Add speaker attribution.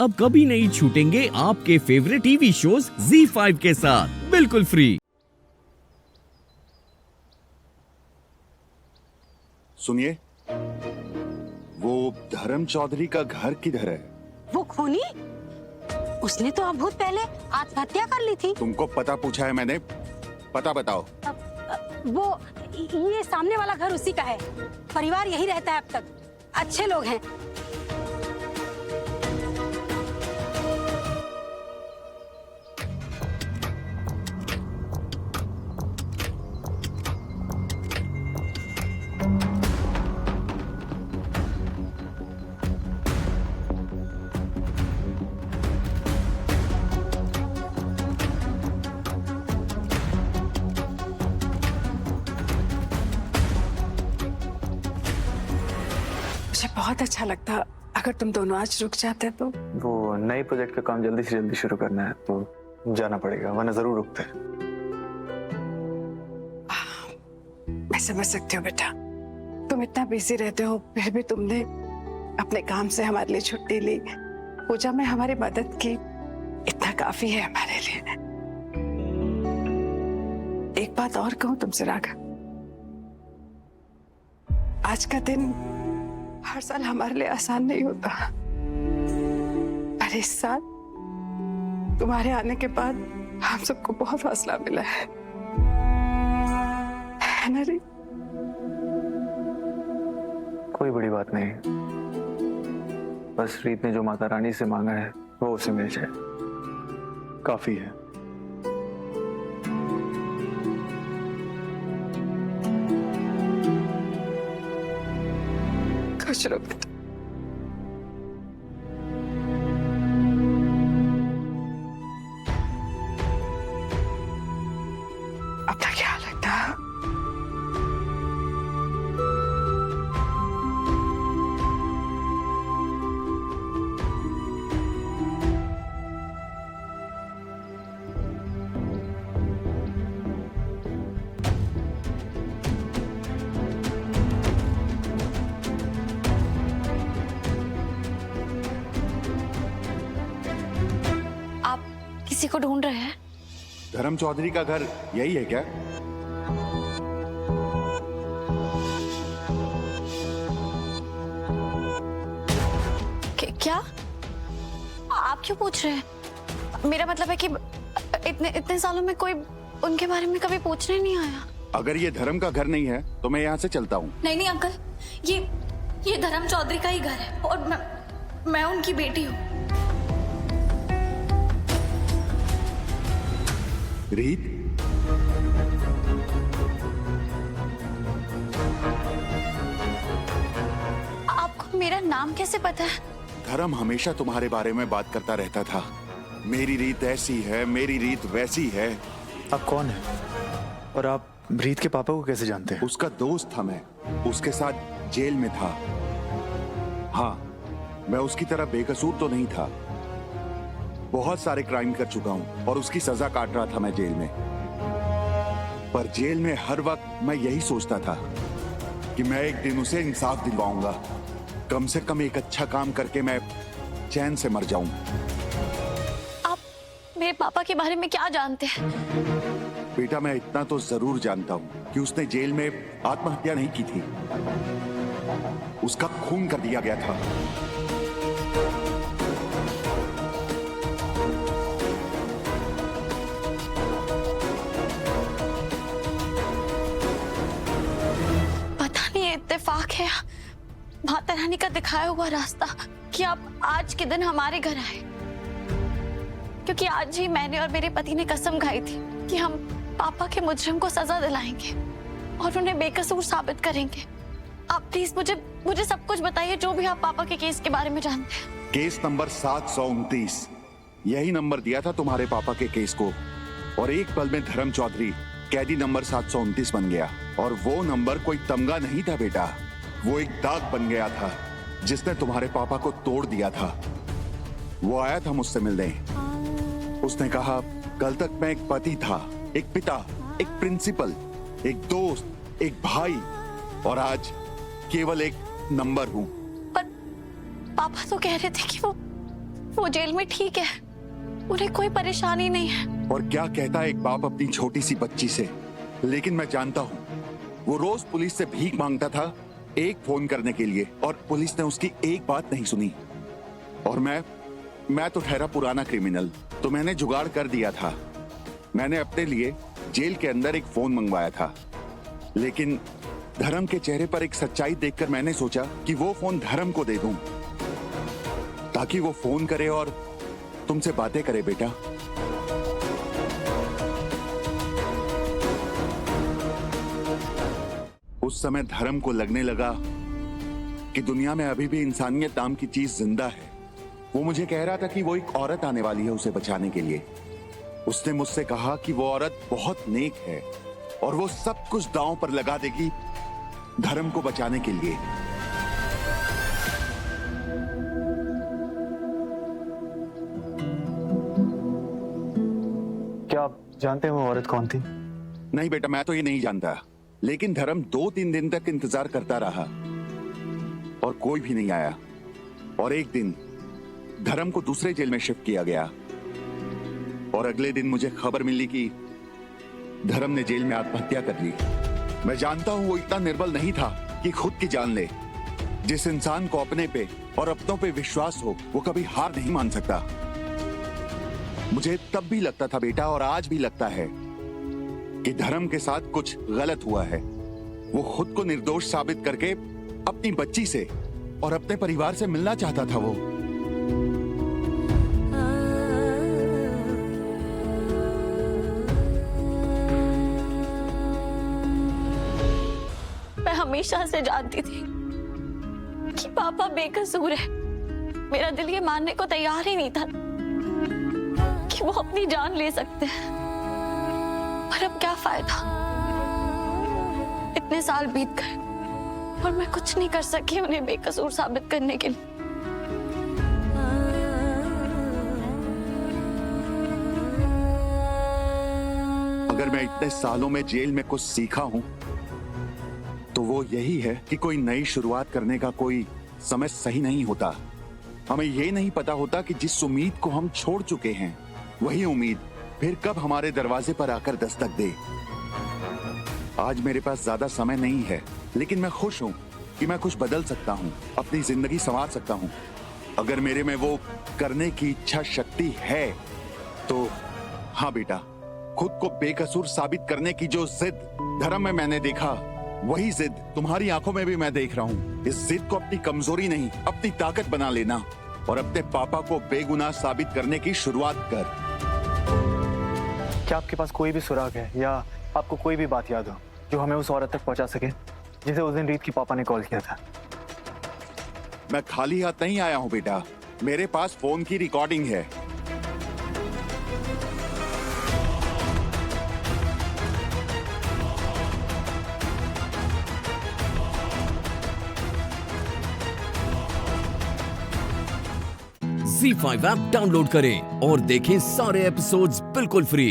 Speaker 1: अब कभी नहीं छूटेंगे आपके फेवरेट टीवी शोज ZEE5 के साथ बिल्कुल फ्री।
Speaker 2: सुनिए, वो धर्म चौधरी का घर किधर है?
Speaker 3: वो खूनी? उसने तो अब बहुत पहले आत्महत्या कर ली थी।
Speaker 2: तुमको पता पूछा है मैंने, पता बताओ।
Speaker 3: वो ये सामने वाला घर उसी का है। परिवार यही रहता है अब तक। अच्छे लोग हैं।
Speaker 4: मुझे बहुत अच्छा लगता अगर तुम दोनों आज रुक जाते तो।
Speaker 5: वो नए प्रोजेक्ट का काम जल्दी से जल्दी शुरू करना है तो जाना पड़ेगा, वरना जरूर रुकते हैं।
Speaker 4: मैं समझ सकती हूँ बेटा, तुम इतना बिजी रहते हो फिर भी तुमने अपने काम से हमारे लिए छुट्टी ली, पूजा में हमारी मदद की, इतना काफी है हमारे लिए। एक बात और कहूँ तुमसे राघव, आज का दिन हर साल हमारे लिए आसान नहीं होता, पर इस साल तुम्हारे आने के बाद हम सबको बहुत हौसला मिला है ना री?
Speaker 5: कोई बड़ी बात नहीं, बस रीत ने जो माता रानी से मांगा है वो उसे मिल जाए, काफी है।
Speaker 4: खुश रहो बेटा। अपना ख्याल रखना।
Speaker 6: किसी को ढूंढ रहे हैं?
Speaker 2: धर्म चौधरी का घर यही है क्या?
Speaker 6: क्या? आप क्यों पूछ रहे हैं? मेरा मतलब है कि इतने सालों में कोई उनके बारे में कभी पूछने नहीं आया।
Speaker 2: अगर ये धर्म का घर नहीं है तो मैं यहाँ से चलता हूँ।
Speaker 6: नहीं अंकल, ये धर्म चौधरी का ही घर है और मैं उनकी बेटी हूँ।
Speaker 2: रीत,
Speaker 6: आपको मेरा नाम कैसे पता है?
Speaker 2: धर्म हमेशा तुम्हारे बारे में बात करता रहता था। मेरी रीत ऐसी है, मेरी रीत वैसी है।
Speaker 5: आप कौन है और आप रीत के पापा को कैसे जानते हैं?
Speaker 2: उसका दोस्त था मैं, उसके साथ जेल में था। हाँ, मैं उसकी तरह बेकसूर तो नहीं था, बहुत सारे क्राइम कर चुका हूं और उसकी सजा काट रहा था मैं जेल में। पर जेल में हर वक्त मैं यही सोचता था कि मैं एक दिन उसे इंसाफ दिलवाऊंगा, कम से कम एक अच्छा काम करके मैं चैन से मर जाऊं।
Speaker 6: आप मेरे पापा के बारे में क्या जानते हैं?
Speaker 2: बेटा, मैं इतना तो जरूर जानता हूं कि उसने जेल में आत्महत्या नहीं की थी, उसका खून कर दिया गया था।
Speaker 6: इत्तेफाक है, माता रानी का दिखाया हुआ रास्ता कि आप आज के दिन हमारे घर आए, क्योंकि आज ही मैंने और मेरे पति ने कसम खाई थी कि हम पापा के मुजरिम को सजा दिलाएंगे और उन्हें बेकसूर साबित करेंगे। आप प्लीज मुझे सब कुछ बताइए, जो भी आप पापा के केस के बारे में जानते हैं।
Speaker 2: केस नंबर 729, यही नंबर दिया था तुम्हारे पापा के केस को, और एक पल में धर्म चौधरी कैदी नंबर 729 बन गया। और वो नंबर कोई तमगा नहीं था बेटा, वो एक दाग बन गया था जिसने तुम्हारे पापा को तोड़ दिया था। वो आया था मुझसे मिलने, उसने कहा कल तक मैं एक पति था, एक पिता, एक प्रिंसिपल, एक दोस्त, एक भाई, और आज केवल एक नंबर हूं।
Speaker 6: पर पापा तो कह रहे थे कि वो जेल में ठीक है, उन्हें कोई परेशानी नहीं है।
Speaker 2: और क्या कहता है एक बाप अपनी छोटी सी बच्ची से। लेकिन मैं जानता हूँ वो रोज पुलिस से भीख मांगता था एक फोन करने के लिए, और पुलिस ने उसकी एक बात नहीं सुनी। और मैं तो ठहरा पुराना क्रिमिनल, तो मैंने जुगाड़ कर दिया था। मैंने अपने लिए जेल के अंदर एक फोन मंगवाया था। लेकिन धर्म के चेहरे पर एक सच्चाई देखकर मैंने सोचा कि वो फोन धर्म को दे दूं, ताकि वो फोन करे और तुमसे बातें करे बेटा। उस समय धर्म को लगने लगा कि दुनिया में अभी भी इंसानियत नाम की चीज जिंदा है। वो मुझे कह रहा था कि वो एक औरत आने वाली है उसे बचाने के लिए। उसने मुझसे कहा कि वो औरत बहुत नेक है और वो सब कुछ दांव पर लगा देगी धर्म को बचाने के लिए।
Speaker 5: क्या आप जानते हैं वो औरत कौन थी?
Speaker 2: नहीं बेटा, मैं तो ये नहीं जानता। लेकिन धर्म 2-3 दिन तक इंतजार करता रहा और कोई भी नहीं आया। और एक दिन धर्म को दूसरे जेल में शिफ्ट किया गया और अगले दिन मुझे खबर मिली कि धर्म ने जेल में आत्महत्या कर ली। मैं जानता हूं वो इतना निर्बल नहीं था कि खुद की जान ले। जिस इंसान को अपने पे और अपनों पे विश्वास हो वो कभी हार नहीं मान सकता। मुझे तब भी लगता था बेटा, और आज भी लगता है कि धर्म के साथ कुछ गलत हुआ है। वो खुद को निर्दोष साबित करके अपनी बच्ची से और अपने परिवार से मिलना चाहता था। वो
Speaker 6: मैं हमेशा से जानती थी कि पापा बेकसूर है। मेरा दिल ये मानने को तैयार ही नहीं था कि वो अपनी जान ले सकते हैं। पर अब क्या फायदा, इतने साल बीत गए और मैं कुछ नहीं कर सकी उन्हें बेकसूर साबित करने के लिए।
Speaker 2: अगर मैं इतने सालों में जेल में कुछ सीखा हूं तो वो यही है कि कोई नई शुरुआत करने का कोई समय सही नहीं होता। हमें ये नहीं पता होता कि जिस उम्मीद को हम छोड़ चुके हैं वही उम्मीद फिर कब हमारे दरवाजे पर आकर दस्तक दे। आज मेरे पास ज्यादा समय नहीं है, लेकिन मैं खुश हूं कि मैं कुछ बदल सकता हूं, अपनी जिंदगी संवार सकता हूं। अगर मेरे में वो करने की इच्छा शक्ति है तो हाँ बेटा, खुद को बेकसूर साबित करने की जो जिद धर्म में मैंने देखा, वही जिद तुम्हारी आंखों में भी मैं देख रहा हूँ। इस जिद को अपनी कमजोरी नहीं, अपनी ताकत बना लेना और अपने पापा को बेगुनाह साबित करने की शुरुआत कर।
Speaker 5: क्या आपके पास कोई भी सुराग है या आपको कोई भी बात याद हो जो हमें उस औरत तक पहुंचा सके जिसे उस दिन रीत की पापा ने कॉल किया था?
Speaker 2: मैं खाली हाथ नहीं आया हूँ बेटा, मेरे पास फोन की रिकॉर्डिंग है।
Speaker 1: Z5 ऐप डाउनलोड करें और देखें सारे एपिसोड्स बिल्कुल फ्री।